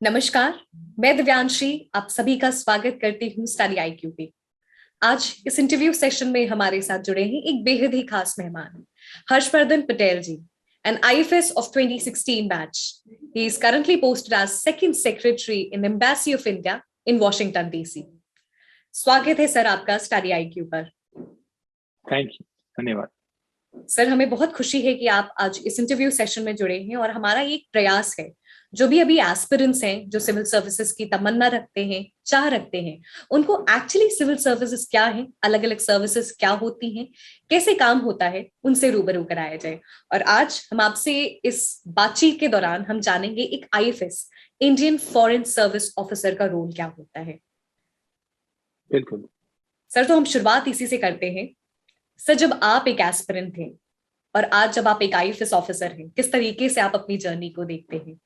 नमस्कार। मैं दिव्यांशी आप सभी का स्वागत करती हूँ स्टडी आईक्यू पे। आज इस इंटरव्यू सेशन में हमारे साथ जुड़े हैं एक बेहद ही खास मेहमान, हर्षवर्धन पटेल जी, an IFS of 2016 batch. He is currently posted as second secretary in Embassy of India in Washington DC. स्वागत है सर आपका स्टडी आईक्यू पर। थैंक यू, धन्यवाद। सर, हमें बहुत खुशी है कि आप आज इस इंटरव्यू सेशन में जुड़े हैं और हमारा ये एक प्रयास है, जो भी अभी एस्पिरेंट्स हैं, जो सिविल सर्विसेज की तमन्ना रखते हैं, चाह रखते हैं, उनको एक्चुअली सिविल सर्विसेज क्या है, अलग अलग सर्विसेज क्या होती हैं, कैसे काम होता है, उनसे रूबरू कराया जाए। और आज हम आपसे इस बातचीत के दौरान हम जानेंगे एक IFS, Indian Foreign service officer का रोल क्या होता है। बिल्कुल सर, तो हम शुरुआत इसी से करते हैं। सर, जब आप एक एस्पिरेंट थे और आज जब आप एक आईएफएस ऑफिसर हैं, किस तरीके से आप अपनी जर्नी को देखते हैं?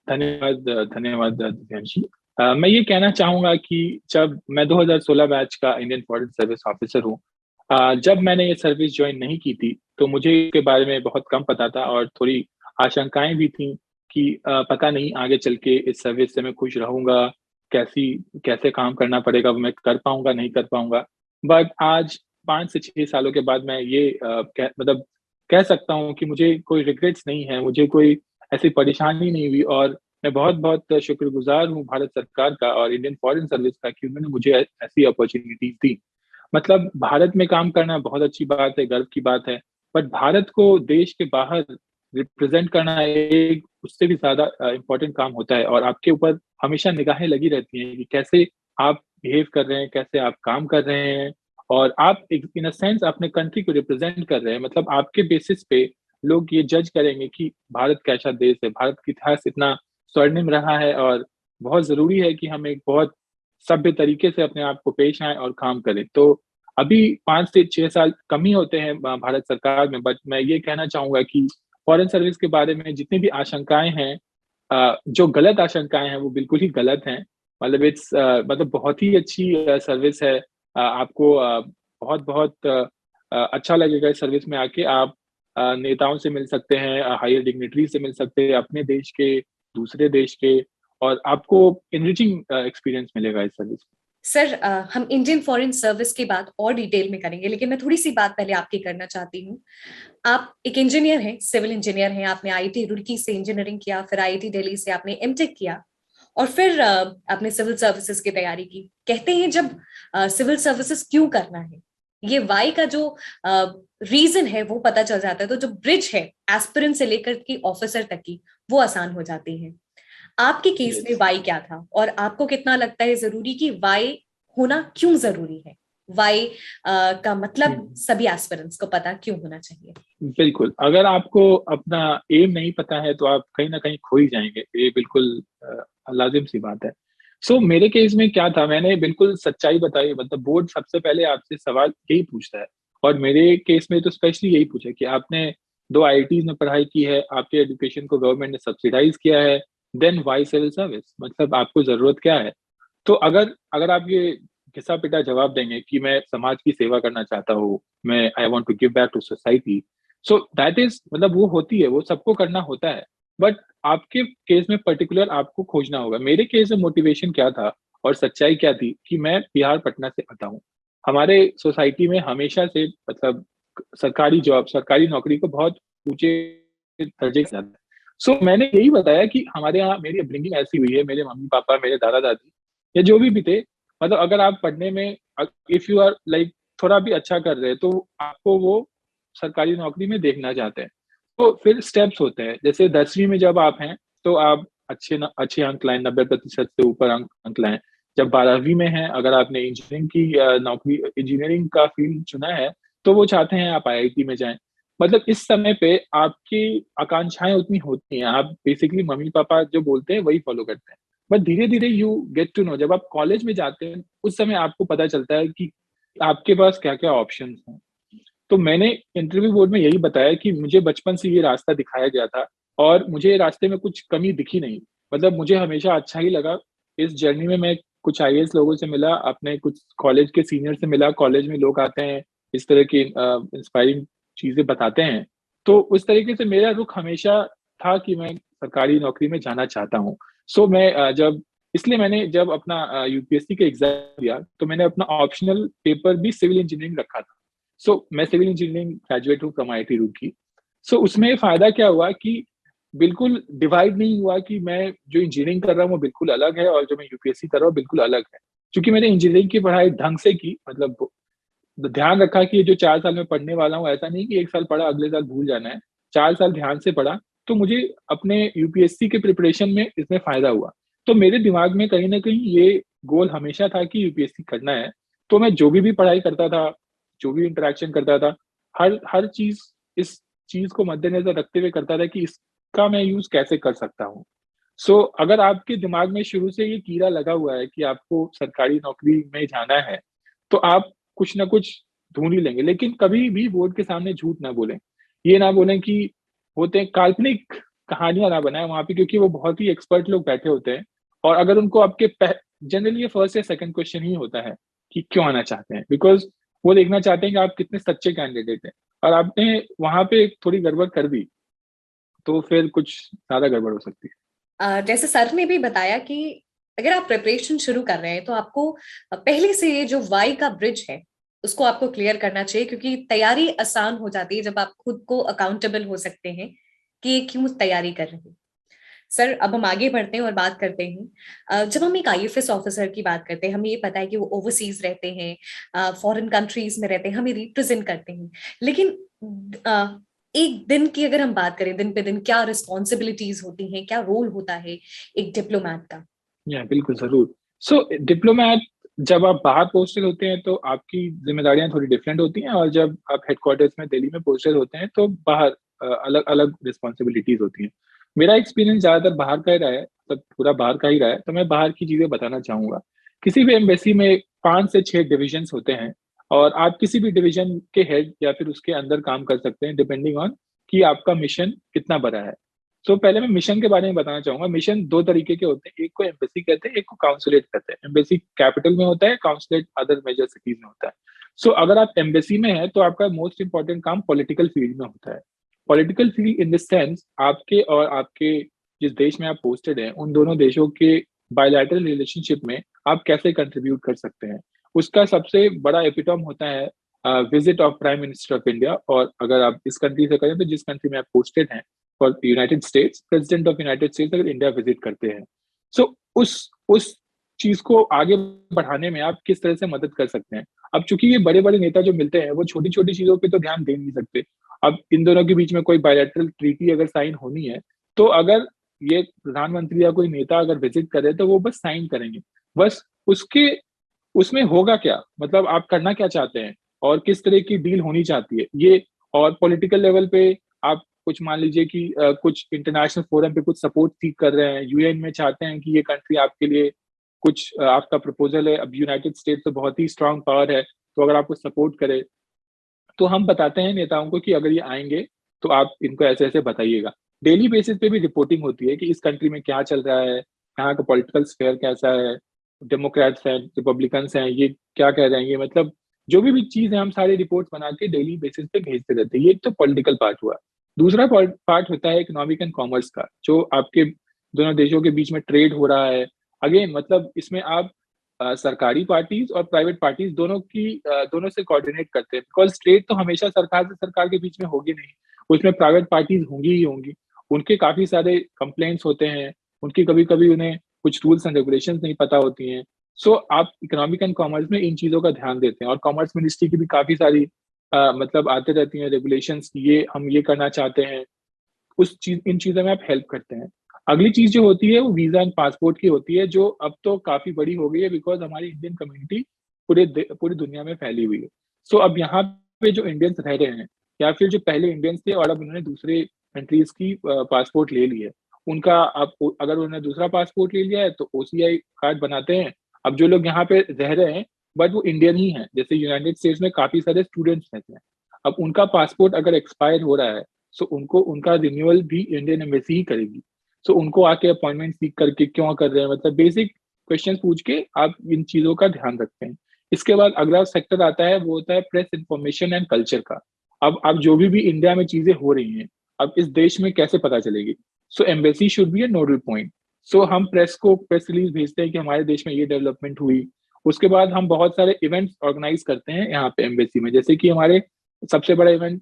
धन्यवाद दिव्यांशी। मैं ये कहना चाहूंगा कि जब मैं 2016 बैच का इंडियन फॉरेन सर्विस ऑफिसर हूँ, जब मैंने ये सर्विस ज्वाइन नहीं की थी तो मुझे इसके बारे में बहुत कम पता था और थोड़ी आशंकाएं भी थी कि पता नहीं आगे चल के इस सर्विस से मैं खुश रहूंगा, कैसे काम करना पड़ेगा, मैं कर पाऊंगा नहीं कर पाऊंगा। बट आज 5 से 6 सालों के बाद मैं ये मतलब कह सकता हूँ कि मुझे कोई रिग्रेट्स नहीं है, मुझे कोई ऐसी परेशानी नहीं हुई और मैं बहुत बहुत शुक्रगुजार हूँ भारत सरकार का और इंडियन फॉरेन सर्विस का कि उन्होंने मुझे ऐसी अपॉर्चुनिटीज दी। मतलब भारत में काम करना बहुत अच्छी बात है, गर्व की बात है, बट भारत को देश के बाहर रिप्रेजेंट करना एक उससे भी ज्यादा इम्पोर्टेंट काम होता है और आपके ऊपर हमेशा निगाहें लगी रहती हैं कि कैसे आप बिहेव कर रहे हैं, कैसे आप काम कर रहे हैं और आप इन अ सेंस अपने कंट्री को रिप्रेजेंट कर रहे हैं। मतलब आपके बेसिस पे लोग ये जज करेंगे कि भारत कैसा देश है, भारत का इतिहास इतना स्वर्णिम रहा है और बहुत जरूरी है कि हम एक बहुत सभ्य तरीके से अपने आप को पेश आए और काम करें। तो अभी 5 से 6 साल कम ही होते हैं भारत सरकार में, बट मैं ये कहना चाहूंगा कि फॉरेन सर्विस के बारे में जितनी भी आशंकाएं हैं, जो गलत आशंकाएं हैं वो बिल्कुल ही गलत हैं। मतलब मतलब बहुत ही अच्छी सर्विस है। आपको बहुत बहुत अच्छा लगेगा इस सर्विस में आके। आप नेताओं से मिल सकते हैं, हायर डिग्निटरी से मिल सकते हैं, अपने देश के, दूसरे देश के, और आपको इनरिचिंग एक्सपीरियंस मिलेगा इस सर्विस में। सर, हम इंडियन फॉरेन सर्विस की बात और डिटेल में करेंगे, लेकिन मैं थोड़ी सी बात पहले आपकी करना चाहती हूँ। आप एक इंजीनियर हैं, सिविल इंजीनियर हैं, आपने आईआईटी रुड़की से इंजीनियरिंग किया, फिर आईआईटी दिल्ली से आपने एमटेक किया और फिर आपने सिविल सर्विसेज की तैयारी की। कहते हैं जब सिविल सर्विसेज क्यों करना है, ये वाई का जो रीजन है वो पता चल जाता है, तो जो ब्रिज है एस्पिरेंट से लेकर की ऑफिसर तक की, वो आसान हो जाती है। आपके केस में वाई क्या था और आपको कितना लगता है जरूरी कि वाई होना क्यों जरूरी है? वाई का मतलब सभी एस्पिरेंट्स को पता क्यों होना चाहिए? बिल्कुल, अगर आपको अपना एम नहीं पता है तो आप कहीं ना कहीं खो ही जाएंगे, ये बिल्कुल लाजिम सी बात है। सो मेरे केस में क्या था, मैंने बिल्कुल सच्चाई बताई। मतलब बोर्ड सबसे पहले आपसे सवाल यही पूछता है और मेरे केस में तो स्पेशली यही पूछा कि आपने 2 आईआईटीज में पढ़ाई की है, आपके एजुकेशन को गवर्नमेंट ने सब्सिडाइज किया है, देन वाई सिविल सर्विस, मतलब आपको जरूरत क्या है। तो अगर अगर आप ये घिसा पिटा जवाब देंगे कि मैं समाज की सेवा करना चाहता हूँ, मैं I want to give back to society, so that is, मतलब वो होती है, वो सबको करना होता है, बट आपके केस में पर्टिकुलर आपको खोजना होगा। मेरे केस में मोटिवेशन क्या था और सच्चाई क्या थी कि मैं बिहार पटना से आता हूँ। हमारे सोसाइटी में हमेशा से मतलब सरकारी जॉब, सरकारी नौकरी को बहुत ऊंचे दर्जे से जाता है। सो मैंने यही बताया कि हमारे यहाँ मेरी अपब्रिंगिंग ऐसी हुई है, मेरे मम्मी पापा, मेरे दादा दादी या जो भी थे, मतलब अगर आप पढ़ने में, इफ यू आर लाइक थोड़ा भी अच्छा कर रहे हैं तो आपको वो सरकारी नौकरी में देखना चाहते हैं। तो फिर स्टेप्स होते हैं, जैसे 10वीं में जब आप हैं तो आप अच्छे अंक लाएं, 90% से ऊपर अंक लाएं। जब 12वीं में हैं, अगर आपने इंजीनियरिंग की नौकरी, इंजीनियरिंग का फील्ड चुना है, तो वो चाहते हैं आप आईआईटी में जाएं। मतलब इस समय पे आपकी आकांक्षाएं उतनी होती हैं, आप बेसिकली मम्मी पापा जो बोलते हैं वही फॉलो करते हैं। बट धीरे धीरे यू गेट टू नो, जब आप कॉलेज में जाते हैं उस समय आपको पता चलता है कि आपके पास क्या क्या ऑप्शंस हैं। तो मैंने इंटरव्यू बोर्ड में यही बताया कि मुझे बचपन से ये रास्ता दिखाया गया था और मुझे रास्ते में कुछ कमी दिखी नहीं। मतलब मुझे हमेशा अच्छा ही लगा इस जर्नी में। मैं कुछ आईएएस लोगों से मिला, अपने कुछ कॉलेज के सीनियर से मिला, कॉलेज में लोग आते हैं इस तरह की इंस्पायरिंग चीजें बताते हैं। तो उस तरीके से मेरा रुख हमेशा था कि मैं सरकारी नौकरी में जाना चाहता हूँ। सो मैं जब इसलिए मैंने जब अपना यूपीएससी का एग्जाम दिया तो मैंने अपना ऑप्शनल पेपर भी सिविल इंजीनियरिंग रखा था। सो मैं सिविल इंजीनियरिंग ग्रेजुएट हूँ फ्रॉम आईआईटी रुड़की। सो उसमें फायदा क्या हुआ कि बिल्कुल डिवाइड नहीं हुआ कि मैं जो इंजीनियरिंग कर रहा हूँ वो बिल्कुल अलग है और जो मैं यूपीएससी कर रहा हूँ बिल्कुल अलग है। क्योंकि मैंने इंजीनियरिंग की पढ़ाई ढंग से की, मतलब ध्यान रखा कि ये जो 4 साल में पढ़ने वाला हूँ ऐसा नहीं कि 1 साल पढ़ा अगले साल भूल जाना है। 4 साल ध्यान से पढ़ा तो मुझे अपने यूपीएससी के प्रिपरेशन में इसमें फायदा हुआ। तो मेरे दिमाग में कहीं ना कहीं ये गोल हमेशा था कि यूपीएससी करना है। तो मैं जो भी पढ़ाई करता था, जो भी इंटरेक्शन करता था, हर हर चीज इस चीज को मद्देनजर रखते हुए करता था कि इसका मैं यूज कैसे कर सकता हूँ। अगर आपके दिमाग में शुरू से ये कीड़ा लगा हुआ है कि आपको सरकारी नौकरी में जाना है तो आप कुछ ना कुछ ढूंढ ही लेंगे। लेकिन कभी भी बोर्ड के सामने झूठ ना बोलें। ये ना बोलें कि होते हैं काल्पनिक कहानियां ना बनाए वहां पे, क्योंकि वो बहुत ही एक्सपर्ट लोग बैठे होते हैं। और अगर उनको आपके जनरली ये फर्स्ट या सेकंड क्वेश्चन ही होता है कि क्यों आना चाहते हैं, बिकॉज वो देखना चाहते हैं कि आप कितने सच्चे कैंडिडेट हैं। और आपने वहां पे थोड़ी गड़बड़ कर दी तो फिर कुछ ज्यादा गड़बड़ हो सकती है। जैसे सर ने भी बताया कि अगर आप प्रिपरेशन शुरू कर रहे हैं तो आपको पहले से ये जो वाई का ब्रिज है उसको आपको क्लियर करना चाहिए, क्योंकि तैयारी आसान हो जाती है जब आप खुद को अकाउंटेबल हो सकते हैं कि ये क्यों तैयारी कर रहे हैं। सर अब हम आगे बढ़ते हैं और बात करते हैं, जब हम एक आईएफएस ऑफिसर की बात करते हैं हमें ये पता है कि वो ओवरसीज रहते हैं, फॉरेन कंट्रीज में रहते हैं, हमें रिप्रेजेंट करते हैं। लेकिन अ, एक दिन की अगर हम बात करें, दिन पे दिन क्या रिस्पॉन्सिबिलिटीज होती हैं, क्या रोल होता है एक डिप्लोमैट का? या बिल्कुल जरूर। डिप्लोमैट जब आप बाहर पोस्टेड होते हैं तो आपकी जिम्मेदारियां थोड़ी डिफरेंट होती हैं, और जब आप हेडक्वार्टर्स में दिल्ली में पोस्टेड होते हैं तो बाहर अलग अलग रिस्पॉन्सिबिलिटीज होती हैं। मेरा एक्सपीरियंस ज्यादातर बाहर का ही रहा है, मतलब पूरा बाहर का ही रहा है, तो मैं बाहर की चीजें बताना चाहूंगा। किसी भी एम्बेसी में 5 से 6 डिविजन होते हैं, और आप किसी भी डिवीजन के हेड या फिर उसके अंदर काम कर सकते हैं डिपेंडिंग ऑन कि आपका मिशन कितना बड़ा है। पहले मैं मिशन के बारे में बताना चाहूंगा। मिशन 2 तरीके के होते हैं, एक को एम्बेसी कहते हैं, एक को काउंसुलेट कहते हैं। एम्बेसी कैपिटल में होता है, काउंसुलेट अदर मेजर सिटीज में होता है। अगर आप एम्बेसी में है तो आपका मोस्ट इंपॉर्टेंट काम पॉलिटिकल फील्ड में होता है। Political field in the sense आपके और आपके जिस देश में आप पोस्टेड हैं उन दोनों देशों के बायलैटरल रिलेशनशिप में आप कैसे कंट्रीब्यूट कर सकते हैं। उसका सबसे बड़ा एपिटॉम होता है visit of prime minister of India. और अगर आप इस कंट्री से करें तो जिस कंट्री में आप पोस्टेड हैं, for United states, president of United states अगर इंडिया विजिट करते हैं, उस चीज को आगे बढ़ाने में आप किस तरह से मदद कर सकते हैं। अब चूंकि ये बड़े बड़े नेता जो मिलते हैं वो छोटी छोटी चीजों पे तो ध्यान दे नहीं सकते। अब इन दोनों के बीच में कोई बायलैटरल ट्रीटी अगर साइन होनी है तो अगर ये प्रधानमंत्री या कोई नेता अगर विजिट करे तो वो बस साइन करेंगे। बस उसके उसमें होगा क्या, मतलब आप करना क्या चाहते हैं और किस तरह की डील होनी चाहती है ये। और पॉलिटिकल लेवल पे आप कुछ मान लीजिए कि कुछ इंटरनेशनल फोरम पे कुछ सपोर्ट सीख कर रहे हैं, यूएन में चाहते हैं कि ये कंट्री आपके लिए कुछ आपका प्रपोजल है। अब यूनाइटेड स्टेट्स तो बहुत ही स्ट्रांग पावर है, तो अगर आपको सपोर्ट करे तो हम बताते हैं नेताओं को कि अगर ये आएंगे तो आप इनको ऐसे ऐसे बताइएगा। डेली बेसिस पे भी रिपोर्टिंग होती है कि इस कंट्री में क्या चल रहा है, यहाँ का पॉलिटिकल स्फेयर कैसा है, डेमोक्रेट्स हैं, रिपब्लिकन्स हैं, ये क्या कह रहे हैं, ये मतलब जो भी चीज है हम सारी रिपोर्ट बना के डेली बेसिस पे भेजते रहते हैं। ये तो पॉलिटिकल पार्ट हुआ। दूसरा पार्ट होता है इकोनॉमिक एंड कॉमर्स का, जो आपके दोनों देशों के बीच में ट्रेड हो रहा है। अगेन मतलब इसमें आप सरकारी पार्टीज और प्राइवेट पार्टीज दोनों से कोऑर्डिनेट करते हैं, बिकॉज ट्रेड तो हमेशा सरकार से सरकार के बीच में होगी नहीं, उसमें प्राइवेट पार्टीज होंगी ही होंगी। उनके काफी सारे कंप्लेंट्स होते हैं, उनकी कभी कभी उन्हें कुछ रूल्स एंड रेगुलेशंस नहीं पता होती हैं। आप इकोनॉमिक एंड कॉमर्स में इन चीजों का ध्यान देते हैं, और कॉमर्स मिनिस्ट्री की भी काफी सारी मतलब आते रहती हैं रेगुलेशंस की ये हम ये करना चाहते हैं। इन चीजों में आप हेल्प करते हैं। अगली चीज जो होती है वो वीजा एंड पासपोर्ट की होती है, जो अब तो काफी बड़ी हो गई है बिकॉज हमारी इंडियन कम्युनिटी पूरी दुनिया में फैली हुई है। अब यहाँ पे जो इंडियंस रह रहे हैं या फिर जो पहले इंडियंस थे और अब उन्होंने दूसरे कंट्रीज की पासपोर्ट ले ली है, उनका अब अगर उन्होंने दूसरा पासपोर्ट ले लिया है तो ओसीआई कार्ड बनाते हैं। अब जो लोग यहाँ पे रह रहे हैं बट वो इंडियन ही हैं, जैसे यूनाइटेड स्टेट्स में काफी सारे स्टूडेंट्स रहते हैं, अब उनका पासपोर्ट अगर एक्सपायर हो रहा है उनको उनका रिन्यूअल भी इंडियन एम्बेसी ही करेगी। उनको आके अपॉइंटमेंट सीख करके क्यों कर रहे हैं, मतलब बेसिक क्वेश्चन पूछ के आप इन चीजों का ध्यान रखते हैं। इसके बाद अगला सेक्टर आता है, वो होता है प्रेस इंफॉर्मेशन एंड कल्चर का। अब जो भी इंडिया में चीजें हो रही हैं अब इस देश में कैसे पता चलेगी। So embassy should be a nodal point. So हम प्रेस को प्रेस रिलीज भेजते हैं कि हमारे देश में ये डेवलपमेंट हुई। उसके बाद हम बहुत सारे इवेंट्स ऑर्गेनाइज करते हैं यहाँ पे एम्बेसी में, जैसे कि हमारे सबसे बड़ा इवेंट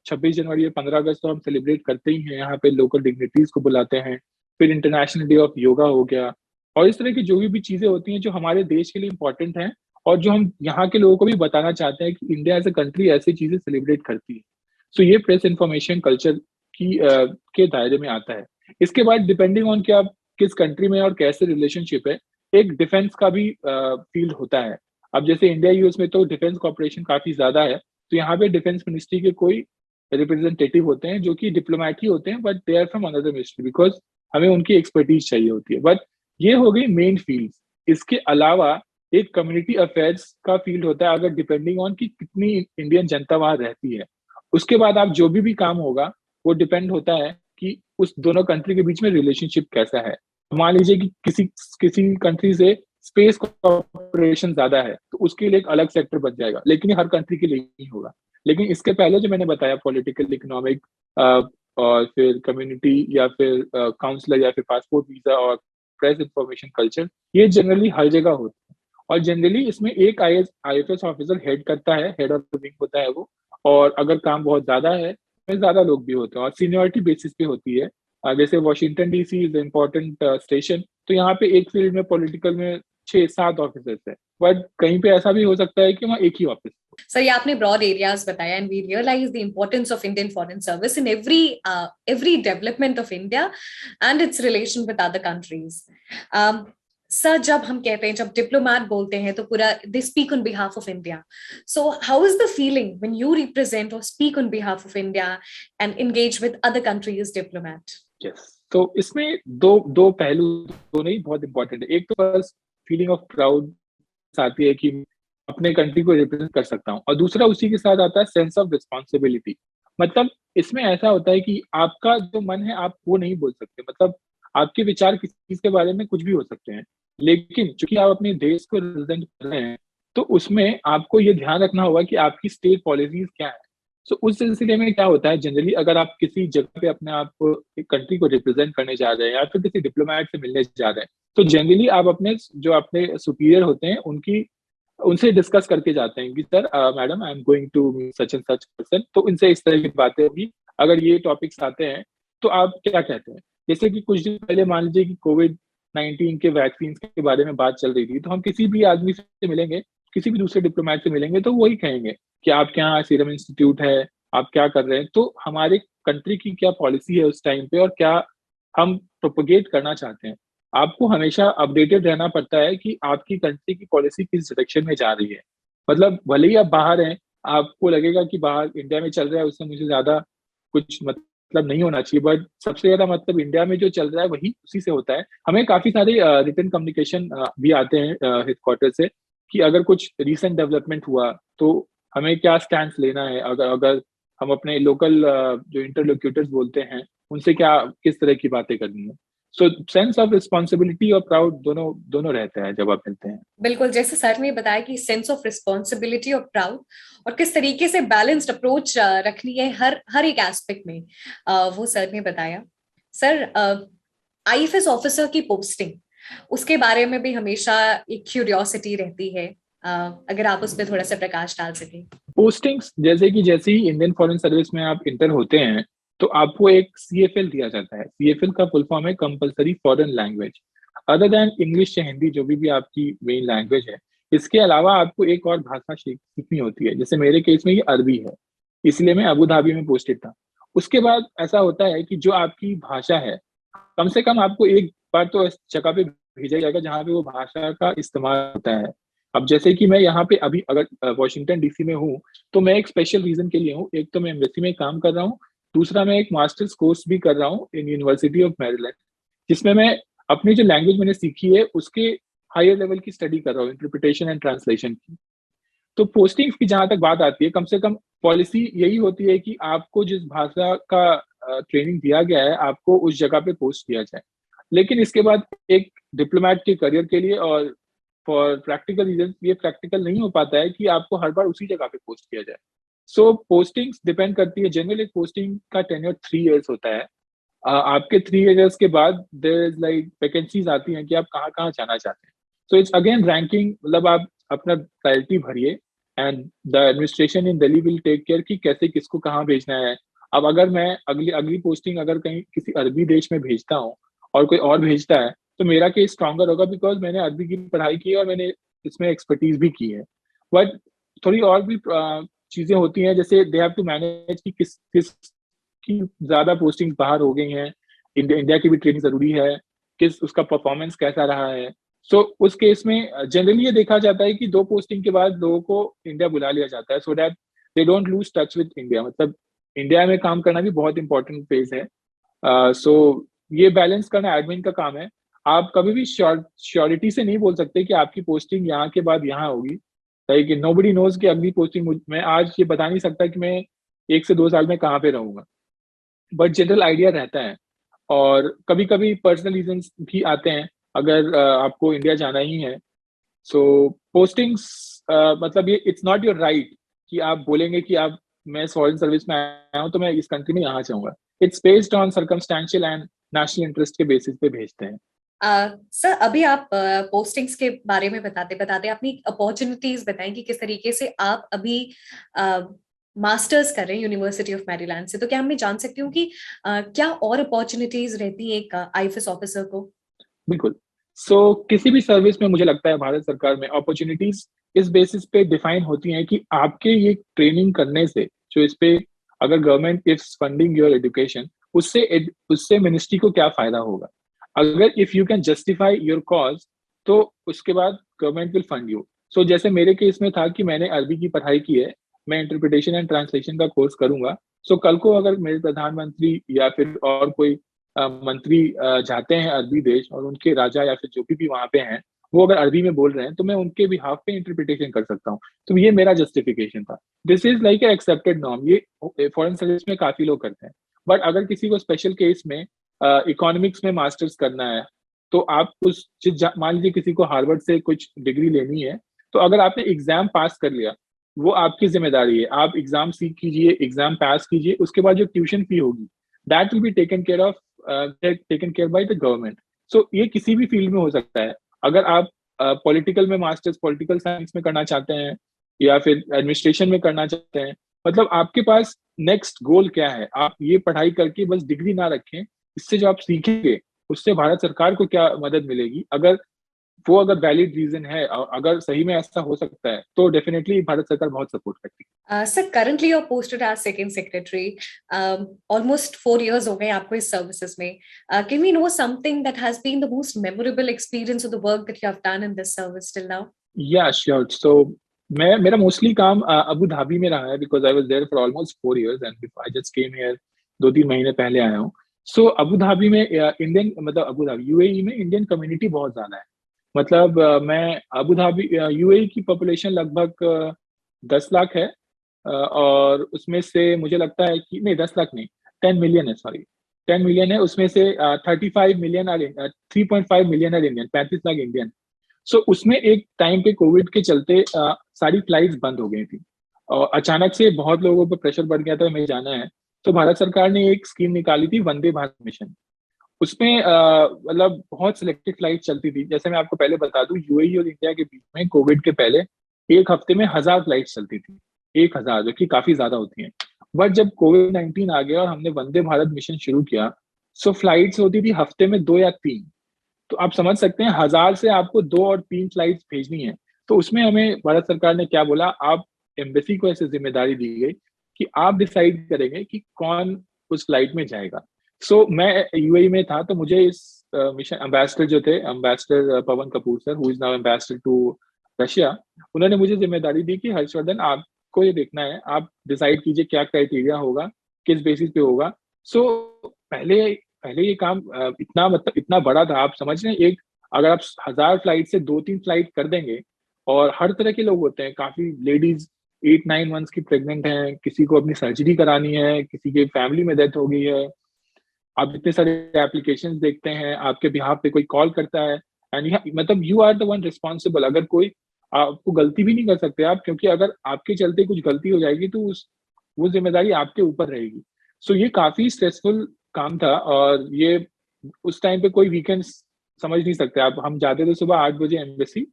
26 जनवरी और 15 अगस्त तो हम सेलिब्रेट करते ही हैं, यहाँ पे लोकल डिग्निटीज को बुलाते हैं। फिर इंटरनेशनल डे ऑफ योगा हो गया, और इस तरह की जो भी चीजें होती हैं जो हमारे देश के लिए इंपॉर्टेंट हैं, और जो हम यहाँ के लोगों को भी बताना चाहते हैं कि इंडिया एज ए कंट्री ऐसी चीजें सेलिब्रेट करती है। सो ये प्रेस इंफॉर्मेशन कल्चर की के दायरे में आता है। इसके बाद डिपेंडिंग ऑन कि आप किस कंट्री में और कैसे रिलेशनशिप है, एक डिफेंस का भी फील्ड होता है। अब जैसे इंडिया यूएस में तो डिफेंस कॉपरेशन काफी ज्यादा है, तो यहाँ पे डिफेंस मिनिस्ट्री के कोई रिप्रेजेंटेटिव होते हैं जो कि डिप्लोमैट ही होते हैं, but they are from another ministry, because हमें उनकी एक्सपर्टीज चाहिए होती है। बट ये हो गई मेन फील्ड। इसके अलावा एक कम्युनिटी अफेयर्स का फील्ड होता है, अगर डिपेंडिंग ऑन कि कितनी इंडियन जनता वहां रहती है। उसके बाद आप जो भी काम होगा वो डिपेंड होता है कि उस दोनों कंट्री के बीच में रिलेशनशिप कैसा है। मान लीजिए कि किसी किसी कंट्री से स्पेस कॉर्पोरेशन ज्यादा है, तो उसके लिए एक अलग सेक्टर बन जाएगा, लेकिन ये हर कंट्री के लिए नहीं होगा। लेकिन इसके पहले जो मैंने बताया, पॉलिटिकल, इकोनॉमिक और फिर कम्युनिटी या फिर काउंसलर या फिर पासपोर्ट वीजा और प्रेस इंफॉर्मेशन कल्चर, ये जनरली हर जगह होता है। और जनरली इसमें एक IAS ऑफिसर हेड करता है, हेड ऑफ द विंग होता है वो। और अगर काम बहुत ज्यादा है तो ज्यादा लोग भी होते हैं, और सीनियरिटी बेसिस पे होती है। जैसे Washington DC is important station, तो यहाँ पे एक फील्ड में पॉलिटिकल में 6-7 ऑफिसर्स है, बट कहीं पे ऐसा भी हो सकता है कि वहाँ एक ही ऑफिस। सर, ये आपने ब्रॉड एरियाज बताया, and we realise the importance of Indian Foreign Service in every development of India and its relation with other countries. Sir, जब हम कहते हैं, जब डिप्लोमैट बोलते हैं, तो पूरा they speak on behalf of India. So how is the feeling when you represent और speak on behalf of India and engage with other countries diplomat? Yes, तो इसमें दो दो पहलू, दोनों ही बहुत इंपॉर्टेंट है। एक तो बस फीलिंग ऑफ प्राउड आती है कि अपने कंट्री को रिप्रेजेंट कर सकता हूँ, और दूसरा उसी के साथ आता है सेंस ऑफ रिस्पॉन्सिबिलिटी। मतलब इसमें ऐसा होता है कि आपका जो मन है आप वो नहीं बोल सकते, मतलब आपके विचार किसी चीज के बारे में कुछ भी हो सकते हैं, लेकिन चूंकि आप अपने देश को रिप्रेजेंट कर रहे हैं, तो उसमें आपको ये ध्यान रखना होगा कि आपकी स्टेट पॉलिसीज क्या है। सो उस सिलसिले में क्या होता है, जनरली अगर आप किसी जगह पे अपने आप को, एक कंट्री को रिप्रेजेंट करने जा रहे हैं या फिर किसी डिप्लोमैट से मिलने जा रहे हैं, तो जनरली आप अपने जो अपने सुपीरियर होते हैं उनकी उनसे डिस्कस करके जाते हैं कि sir, madam, I am going to such and such person, तो इनसे इस तरह की बातें होगी, अगर ये टॉपिक्स आते हैं तो आप क्या कहते हैं। जैसे कि कुछ दिन पहले मान लीजिए कि कोविड-19 के वैक्सीन के बारे में बात चल रही थी, तो हम किसी भी आदमी से मिलेंगे, किसी भी दूसरे डिप्लोमैट से मिलेंगे, तो वही कहेंगे कि आपके यहाँ सीरम इंस्टीट्यूट है, आप क्या कर रहे हैं, तो हमारे कंट्री की क्या पॉलिसी है उस टाइम पे, और क्या हम प्रोपोगेट करना चाहते हैं। आपको हमेशा अपडेटेड रहना पड़ता है कि आपकी कंट्री की पॉलिसी किस डायरेक्शन में जा रही है। मतलब भले ही आप बाहर हैं, आपको लगेगा कि बाहर इंडिया में चल रहा है उससे मुझे ज्यादा कुछ मतलब नहीं होना चाहिए, बट सबसे ज्यादा मतलब इंडिया में जो चल रहा है वही उसी से होता है। हमें काफी सारे रिटन कम्युनिकेशन भी आते हैं हेडक्वार्टर से, कि अगर कुछ रिसेंट डेवलपमेंट हुआ तो हमें क्या स्टैंड लेना है, अगर अगर हम अपने लोकल जो इंटरलोक्यूटर्स बोलते हैं उनसे क्या किस तरह की बातें करनी है। सो सेंस ऑफ रिस्पॉन्सिबिलिटी और प्राउड दोनों दोनों रहता है जब आप मिलते हैं। बिल्कुल, जैसे सर ने बताया कि सेंस ऑफ रिस्पॉन्सिबिलिटी और प्राउड, और किस तरीके से बैलेंस्ड अप्रोच रखनी है हर हर एक एस्पेक्ट में, वो सर ने बताया। सर, IFS ऑफिसर की पोस्टिंग, उसके बारे में भी हमेशा एक क्यूरियोसिटी रहती है, अगर आप उस पर थोड़ा सा प्रकाश डाल सके। पोस्टिंग्स जैसे ही इंडियन फॉरेन सर्विस में आप इंटर होते हैं, तो आपको एक CFL दिया जाता है। CFL का फुल फॉर्म है compulsory foreign language, other than English या हिंदी, जो भी आपकी मेन लैंग्वेज है। इसके अलावा आपको एक और भाषा सीखनी होती है, जैसे मेरे केस में ये अरबी है, इसलिए मैं अबू धाबी में पोस्टेड था। उसके बाद ऐसा होता है कि जो आपकी भाषा है, कम से कम आपको एक बार तो इस जगह पे भेजा जाएगा जहाँ पे वो भाषा का इस्तेमाल होता है। अब जैसे कि मैं यहाँ पे अभी अगर वॉशिंगटन डीसी में हूँ, तो मैं एक स्पेशल रीजन के लिए हूँ। एक तो मैं एम्बेसी में काम कर रहा हूँ, दूसरा मैं एक मास्टर्स कोर्स भी कर रहा हूँ इन यूनिवर्सिटी ऑफ मैरीलैंड, जिसमें मैं अपनी जो लैंग्वेज मैंने सीखी है उसके हायर लेवल की स्टडी कर रहा हूँ, इंटरप्रिटेशन एंड ट्रांसलेशन की। तो पोस्टिंग्स की जहां तक बात आती है, कम से कम पॉलिसी यही होती है कि आपको जिस भाषा का ट्रेनिंग दिया गया है, आपको उस जगह पे पोस्ट किया जाए। लेकिन इसके बाद एक डिप्लोमेट के करियर के लिए और फॉर प्रैक्टिकल रीजन ये प्रैक्टिकल नहीं हो पाता है कि आपको हर बार उसी जगह पे पोस्ट किया जाए। सो पोस्टिंग्स डिपेंड करती है। जनरल एक पोस्टिंग का टेन्योर 3 इयर्स होता है, आपके 3 इयर्स के बाद देयर इज लाइक वैकेंसीज आती हैं कि आप कहाँ कहाँ जाना चाहते हैं। सो इट्स अगेन रैंकिंग, मतलब आप अपना प्रायोरिटी भरिए and the administration in Delhi will take care कि कैसे किसको कहाँ भेजना है। अब अगर मैं अगली अगली पोस्टिंग अगर कहीं किसी अरबी देश में भेजता हूँ और कोई और भेजता है, तो मेरा केस स्ट्रांगर होगा बिकॉज मैंने अरबी की पढ़ाई की है और मैंने इसमें एक्सपर्टीज भी की है। बट थोड़ी और भी चीजें होती हैं, जैसे दे हैव टू मैनेज कि किस किस की ज्यादा पोस्टिंग बाहर हो गई हैं, इंडिया की भी ट्रेनिंग जरूरी है, किस उसका परफॉर्मेंस कैसा रहा है। सो उस केस में जनरली ये देखा जाता है कि 2 पोस्टिंग के बाद लोगों को इंडिया बुला लिया जाता है, so that they don't lose touch with India. मतलब इंडिया में काम करना भी बहुत इंपॉर्टेंट फेज है। सो ये बैलेंस करना एडमिन का काम है। आप कभी भी श्योरिटी से नहीं बोल सकते कि आपकी पोस्टिंग यहाँ के बाद यहाँ होगी। लाइक नोबडी नोज कि अगली पोस्टिंग, मैं आज ये बता नहीं सकता कि मैं 1 से 2 साल में कहाँ पे रहूंगा, बट जनरल आइडिया रहता है। और कभी कभी पर्सनल रीजंस भी आते हैं अगर आपको इंडिया जाना ही है। सो पोस्टिंग्स, मतलब ये इट्स नॉट योर राइट कि आप बोलेंगे कि आप मैं फॉरेन सर्विस में आया हूँ तो मैं इस कंट्री में यहाँ चाहूंगा। It's based on circumstantial and national interest के बेसिस पे भेजते हैं। सर अभी आप पोस्टिंग्स के बारे में बताते बताते अपनी अपॉर्चुनिटीज बताएं कि किस तरीके से आप अभी मास्टर्स कर रहे हैं यूनिवर्सिटी ऑफ मैरीलैंड से, तो क्या मैं जान सकती हूँ कि क्या और अपॉर्चुनिटीज रहती है एक आईएफएस ऑफिसर को? बिल्कुल। किसी भी सर्विस में मुझे लगता है भारत सरकार में अपॉर्चुनिटीज इस बेसिस पे डिफाइन होती हैं कि आपके ये ट्रेनिंग करने से, जो इस पे अगर government is funding your education, उससे मिनिस्ट्री को क्या फायदा होगा। अगर if you can justify your cause, तो उसके बाद गवर्नमेंट विल फंड यू। जैसे मेरे केस में था कि मैंने अरबी की पढ़ाई की है, मैं इंटरप्रिटेशन एंड ट्रांसलेशन का कोर्स करूंगा। कल को अगर मेरे प्रधानमंत्री या फिर और कोई मंत्री जाते हैं अरबी देश और उनके राजा या फिर जो भी वहां पे हैं, वो अगर अरबी में बोल रहे हैं, तो मैं उनके बिहाफ पे इंटरप्रिटेशन कर सकता हूँ। तो ये मेरा जस्टिफिकेशन था। This is like accepted norm, ये फॉरेन सर्विस में काफी लोग करते हैं। बट अगर किसी को स्पेशल केस में इकोनॉमिक्स में मास्टर्स करना है, तो आप मान लीजिए किसी को हार्वर्ड से कुछ डिग्री लेनी है, तो अगर आपने एग्जाम पास कर लिया, वो आपकी जिम्मेदारी है। आप एग्जाम सीख कीजिए, एग्जाम पास कीजिए, उसके बाद जो ट्यूशन फी होगी that will be taken care by the government. ये किसी भी फील्ड में हो सकता है। अगर आप पॉलिटिकल में मास्टर्स पॉलिटिकल साइंस में करना चाहते हैं या फिर एडमिनिस्ट्रेशन में करना चाहते हैं, मतलब आपके पास नेक्स्ट गोल क्या है। आप ये पढ़ाई करके बस डिग्री ना रखें, इससे जो आप सीखेंगे उससे भारत सरकार को क्या मदद मिलेगी। अगर वैलिड रीजन है और अगर सही में ऐसा हो सकता है, तो डेफिनेटली भारत सरकार बहुत सपोर्ट करती है। Sir currently you are posted as second secretary, almost 4 years हो गए आपको इस सर्विसेज में। Can we know something that has been the most memorable experience of the work that you have done in this service till now? या sure. मेरा mostly काम Abu Dhabi में रहा है, because I was there for almost 4 years and I just came here 2-3 महीने पहले आया हूँ। अबू धाबी में इंडियन, मतलब अबू धाबी यूएई में इंडियन कम्युनिटी बहुत ज्यादा है। मतलब मैं अबू धाबी यूएई की पॉपुलेशन लगभग 10 लाख है। और उसमें से मुझे लगता है कि नहीं, 10 लाख नहीं, 10 मिलियन है, सॉरी 10 मिलियन है। उसमें से 35 million or 3.5 million or Indian, 35 lakh Indian. उसमें एक टाइम पे कोविड के चलते सारी फ्लाइट्स बंद हो गई थी और अचानक से बहुत लोगों पर प्रेशर बढ़ गया था, हमें जाना है। तो भारत सरकार ने एक स्कीम निकाली थी, वंदे भारत मिशन। उसमें मतलब बहुत सिलेक्टेड फ्लाइट चलती थी। जैसे मैं आपको पहले बता दूं, यूएई और इंडिया के बीच में कोविड के पहले एक हफ्ते में 1,000 फ्लाइट चलती थी, 1,000, जो कि काफी ज्यादा होती हैं। बट जब कोविड-19 आ गया और हमने वंदे भारत मिशन शुरू किया, फ्लाइट्स होती थी हफ्ते में 2 या 3। तो आप समझ सकते हैं 1,000 से आपको 2 और 3 फ्लाइट्स भेजनी है। तो उसमें हमें भारत सरकार ने क्या बोला, आप एम्बेसी को ऐसे जिम्मेदारी दी गई कि आप डिसाइड करेंगे कि कौन उस फ्लाइट में जाएगा। मैं यूएई में था, तो मुझे इस मिशन एम्बेसडर जो थे, ambassador Pavan Kapoor sir, who is now ambassador to Russia, उन्होंने मुझे जिम्मेदारी दी कि हर्षवर्धन, आपको ये देखना है, आप डिसाइड कीजिए क्या क्राइटेरिया होगा, किस बेसिस पे होगा। पहले पहले ये काम इतना बड़ा था। आप समझ रहे हैं, अगर आप 1,000 फ्लाइट से 2-3 फ्लाइट कर देंगे, और हर तरह के लोग होते हैं, काफी लेडीज 8-9 मंथ्स की प्रेग्नेंट हैं, किसी को अपनी सर्जरी करानी है, किसी के फैमिली में डेथ हो गई है। आप इतने सारे एप्लीकेशंस देखते हैं, आपके बिहाफ पे कोई कॉल करता है, एंड मतलब you are the one responsible. अगर कोई, आपको गलती भी नहीं कर सकते आप, क्योंकि अगर आपके चलते कुछ गलती हो जाएगी तो वो जिम्मेदारी आपके ऊपर रहेगी। ये काफी स्ट्रेसफुल काम था, और ये उस टाइम पे कोई वीकेंड्स समझ नहीं सकते आप। हम जाते थे सुबह 8 बजे एम्बेसी,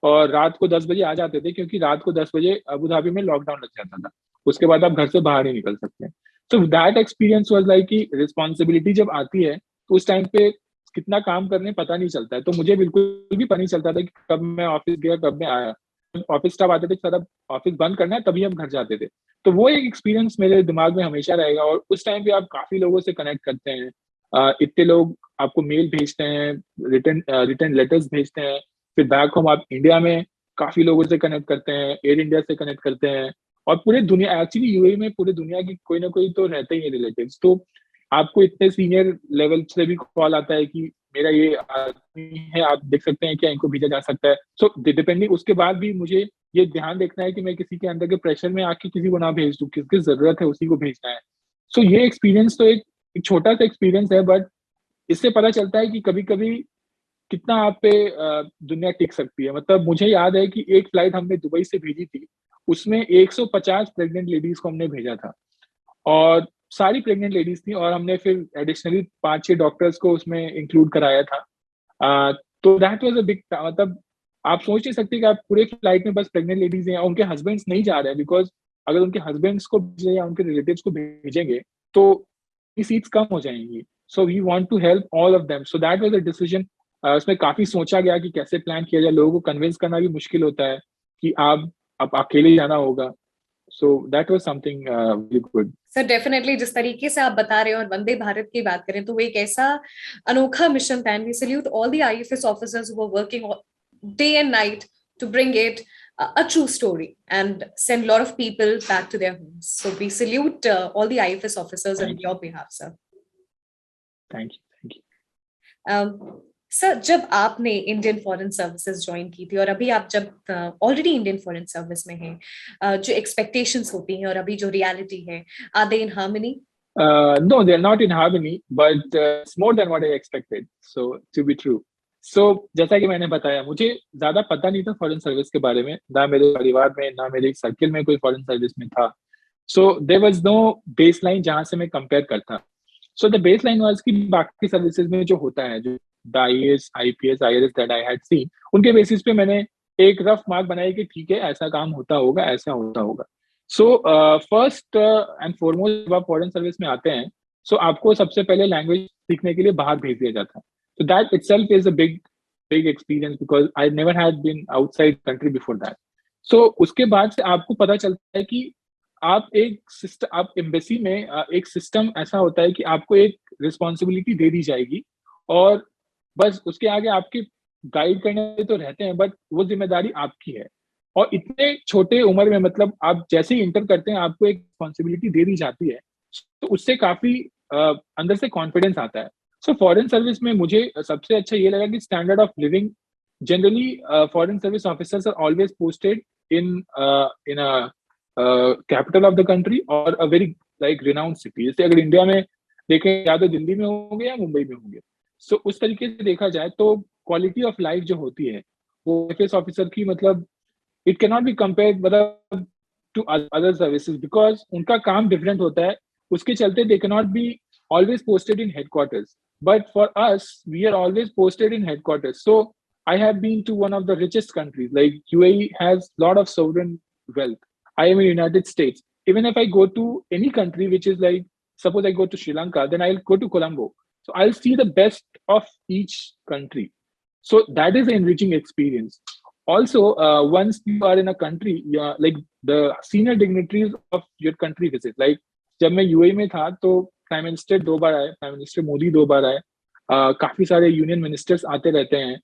और रात को 10 बजे आ जाते थे, क्योंकि रात को 10 बजे अबू धाबी में लॉकडाउन लग जाता था। उसके बाद आप घर से बाहर नहीं निकल सकते। So that experience was like कि रिस्पॉन्सिबिलिटी जब आती है तो उस टाइम पे कितना काम करने पता नहीं चलता है। तो मुझे बिल्कुल भी पता नहीं चलता था कि कब मैं ऑफिस गया कब मैं आया। ऑफिस स्टाफ आते थे, सर अब ऑफिस बंद करना है, तभी हम घर जाते थे। तो वो एक एक्सपीरियंस मेरे दिमाग में हमेशा रहेगा। और उस टाइम पे आप काफी लोगों से कनेक्ट करते हैं। इतने लोग आपको मेल भेजते हैं, रिटर्न रिटर्न लेटर्स भेजते हैं। फिर बैक होम आप इंडिया में काफी लोगों से कनेक्ट करते हैं, एयर इंडिया से कनेक्ट करते हैं। और पूरे दुनिया, एक्चुअली यूएई में पूरे दुनिया की कोई ना कोई तो रहते ही है रिलेटिव्स। तो आपको इतने सीनियर लेवल से भी कॉल आता है कि मेरा ये आदमी है, आप देख सकते हैं क्या इनको भेजा जा सकता है। सो डिपेंडिंग, उसके बाद भी मुझे ये ध्यान देखना है कि मैं किसी के अंदर के प्रेशर में आके किसी को ना भेज दूं, किसकी जरूरत है उसी को भेजना है। सो ये एक्सपीरियंस तो एक छोटा सा एक्सपीरियंस है, बट इससे पता चलता है कि कभी कभी कितना आप पे दुनिया टिक सकती है। मतलब मुझे याद है कि एक फ्लाइट हमने दुबई से भेजी थी, उसमें 150 प्रेग्नेंट लेडीज को हमने भेजा था, और सारी प्रेग्नेंट लेडीज थी, और हमने फिर एडिशनली 5-6 डॉक्टर्स को उसमें इंक्लूड कराया था। तो दैट वाज अ बिग, मतलब आप सोच नहीं सकते कि आप पूरे फ्लाइट में बस प्रेग्नेंट लेडीज हैं और उनके हस्बैंड्स नहीं जा रहे हैं, बिकॉज अगर उनके हस्बैंड्स को भेजें या उनके रिलेटिव्स को भेजेंगे तो सीट्स कम हो जाएंगी। So we want to help all of them, so that was a decision. उसमें काफी सोचा गया कि कैसे प्लान किया जाए। लोगों को कन्विंस करना भी मुश्किल होता है कि आप अकेले जाना होगा। सो that was something very good. Sir definitely जिस तरीके से आप बता रहे हो, और वंदे भारत की बात करें तो वो एक ऐसा अनोखा मिशन था, and we salute all the IFS officers who were working day and night to bring it a true story and send a lot of people back to their homes. So we salute all the IFS officers on your behalf, sir. Thank you. Sir जब आपने Indian foreign services join की थी, और अभी आप जब already Indian Foreign service में हैं, जो एक्सपेक्टेशंस होती हैं और अभी जो रियलिटी है, are they in harmony? No, they're not in harmony, but it's more than what I expected. So to be true. So जैसा कि मैंने बताया, मुझे ज्यादा पता नहीं था फॉरेन सर्विस के बारे में, ना मेरे परिवार में ना मेरे सर्किल में कोई फॉरेन सर्विस में था। So there was no baseline जहां से मैं कंपेयर करता। So the baseline was कि बाकी सर्विसेज में जो होता है, जो the IAS IPS IRS that I had seen, उनके बेसिस पे मैंने एक रफ मार्क बनाया कि ठीक है ऐसा काम होता होगा, ऐसा होता होगा। सो फर्स्ट एंड फॉरमोस्ट, जब आप फॉरेन सर्विस में आते हैं, सो आपको सबसे पहले लैंग्वेज सीखने के लिए बाहर भेज दिया जाता है। तो that itself is a big experience, because I never had been outside country before that. So उसके बाद से आपको पता चलता है कि आप एक सिस्टम, आप एम्बेसी में एक सिस्टम ऐसा होता है कि आपको एक रिस्पॉन्सिबिलिटी दे दी जाएगी, और बस उसके आगे आपके गाइड करने तो रहते हैं, बट वो जिम्मेदारी आपकी है। और इतने छोटे उम्र में, मतलब आप जैसे ही इंटर करते हैं आपको एक रिस्पॉन्सिबिलिटी दे दी जाती है, तो उससे काफी अंदर से कॉन्फिडेंस आता है। सो फॉरेन सर्विस में मुझे सबसे अच्छा ये लगा कि standard of living, generally foreign service officers are always posted in in a capital of the country और a very like renowned city. जैसे अगर इंडिया में देखें, या तो दिल्ली में होंगे या मुंबई में होंगे। सो उस तरीके से देखा जाए तो क्वालिटी ऑफ लाइफ जो होती है वो आईएफएस ऑफिसर की, मतलब it can not be compared मतलब टू अदर सर्विसेज, बिकॉज उनका काम डिफरेंट होता है। उसके चलते they can not be always posted in headquarters, but for us we are always posted in headquarters. So I have been to one of the richest countries, like UAE has lot of sovereign wealth. I am in United States. Even if I go to any country which is like, suppose I go to Sri Lanka, then I'll go to Colombo, so I'll see the best of each country. So that is an enriching experience. Also, once you are in a country, like the senior dignitaries of your country visit. Like जब मैं UAE में था तो prime minister 2 बार आए, prime minister Modi 2 बार आए, काफी सारे union ministers आते रहते हैं।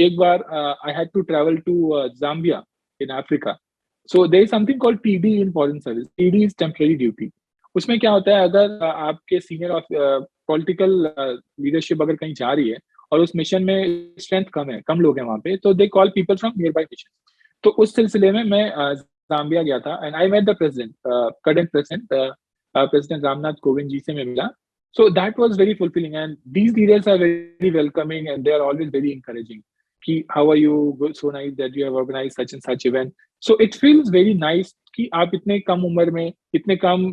एक बार I had to travel to Zambia in Africa. So there is something called TD in foreign service. TD is temporary duty. उसमें क्या होता है, अगर आपके सीनियर ऑफ पॉलिटिकल लीडरशिप अगर कहीं जा रही है और उस मिशन में स्ट्रेंथ कम है, कम लोग हैं वहां पे, तो they call people from nearby mission. तो उस सिलसिले में मैं जाम्बिया गया था, and I met the president, current president, president Ramnath Kovind ji से मैं मिला। So that was very fulfilling, and these leaders are very welcoming and they are always very encouraging. Ki, how are you? Good, so nice that you have organized such and such event. So it feels very nice कि आप इतने कम उम्र में इतने कम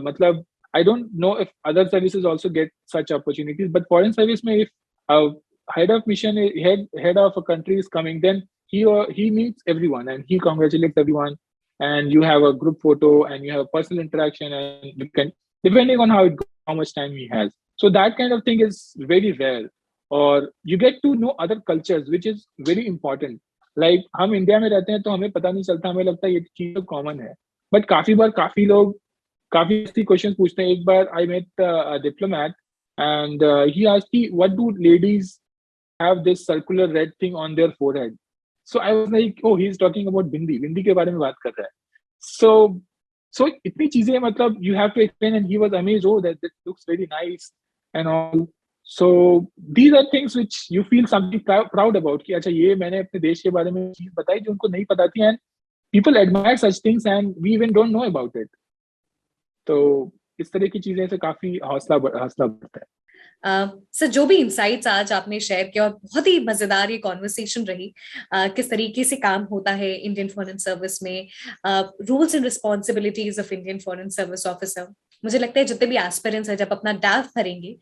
मतलब I don't know if other services also get such opportunities, but foreign service mein if a head of mission, head of a country is coming, then he meets everyone and he congratulates everyone, and you have a group photo and you have a personal interaction, and you can, depending on how it goes, how much time he has. So that kind of thing is very rare. और you get to know other cultures, which is very important. Like हम India में रहते हैं तो हमें पता नहीं चलता, हमें लगता है ये चीज तो कॉमन है, बट काफी बार काफी लोग काफी ऐसी क्वेश्चन पूछते हैं. एक बार I met diplomat and he asked कि what do ladies have this circular red thing on their forehead. So I was like, oh, he's talking about bindi. Bindi के बारे में बात कर रहा है. So इतनी चीजें मतलब you have to explain, and he was amazed. Oh, that looks very nice and all. So these are things which you feel something proud about. कि अच्छा ये मैंने अपने देश के बारे में चीज बताई जो उनको नहीं पता थी, and people admire such things and we even don't know about it. तो इस तरह की चीजें से काफी हौसला बढ़ता है. सर जो भी इंसाइट्स आज आपने शेयर किया, और बहुत ही मजेदार ये कॉन्वर्सेशन रही, किस तरीके से काम होता है इंडियन फॉरेन सर्विस में, rules and responsibilities of Indian Foreign service officer. मुझे लगता है जितने भी एस्पिरेंट्स हैं जब अपना डाफ भरेंगे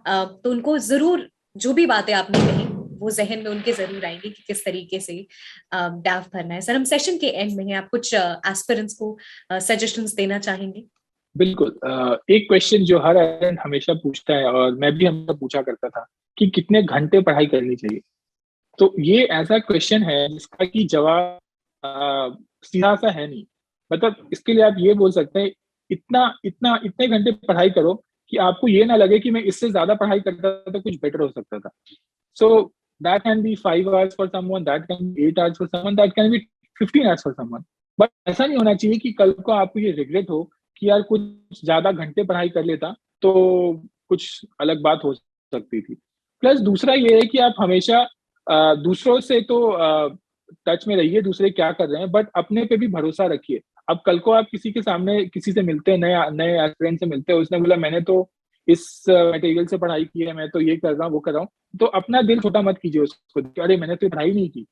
तो उनको जरूर जो भी बातें आपने कही वो जहन में उनके जरूर आएंगी कि किस तरीके से डाफ भरना है. सर हम सेशन के एंड में हैं, आप कुछ एस्पिरेंट्स को सजेशंस देना चाहेंगे? बिल्कुल. एक क्वेश्चन जो हर एस्पिरेंट हमेशा पूछता है और मैं भी हमेशा पूछा करता था कि कितने घंटे पढ़ाई करनी चाहिए. तो ये ऐसा क्वेश्चन है जिसका कि जवाब सीधा सा है नहीं. मतलब इसके लिए आप ये बोल सकते हैं इतने घंटे पढ़ाई करो कि आपको ये ना लगे कि मैं इससे ज्यादा पढ़ाई करता तो कुछ बेटर हो सकता था. So that can be 5 hours for someone, that can be 8 hours for someone, that can be 15 hours for someone. But ऐसा नहीं होना चाहिए कि कल को आपको ये रिग्रेट हो कि यार कुछ ज्यादा घंटे पढ़ाई कर लेता तो कुछ अलग बात हो सकती थी. प्लस दूसरा ये है कि आप हमेशा दूसरों से तो टच में रहिए, दूसरे क्या कर रहे हैं, बट अपने पे भी भरोसा रखिए. अब कल को आप किसी के सामने किसी से मिलते हैं, नए एस्पिरेंट से मिलते हैं, उसने बोला मैंने तो इस मटेरियल से पढ़ाई की है, मैं तो ये कर रहा हूँ वो कर रहा हूँ, तो अपना दिल छोटा मत कीजिए उसको, अरे मैंने तो पढ़ाई नहीं की.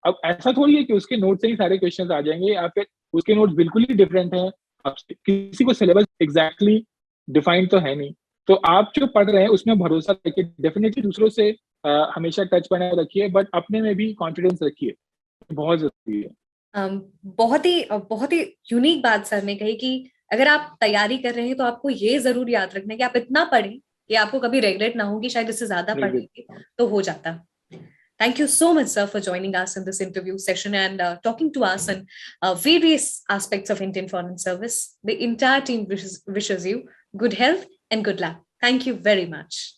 अब ऐसा थोड़ी है कि उसके नोट से ही सारे क्वेश्चन आ जाएंगे, या फिर उसके नोट बिल्कुल ही डिफरेंट है. किसी को सिलेबस एग्जैक्टली डिफाइन तो है नहीं, तो आप जो पढ़ रहे हैं उसमें भरोसा रखिए. डेफिनेटली दूसरों से हमेशा टच बनाए रखिए, बट अपने में भी कॉन्फिडेंस रखिए, बहुत जरूरी है. बहुत ही यूनिक बात सर ने कही कि अगर आप तैयारी कर रहे हैं तो आपको ये जरूर याद रखना है कि आप इतना पढ़ें कि आपको कभी रिग्रेट ना हो कि शायद इससे ज्यादा पढ़ लेंगे तो हो जाता. Thank you so much, sir, for joining us in this interview session and talking to us on various aspects of Indian Foreign Service. The entire team wishes you good health and good luck. Thank you very much.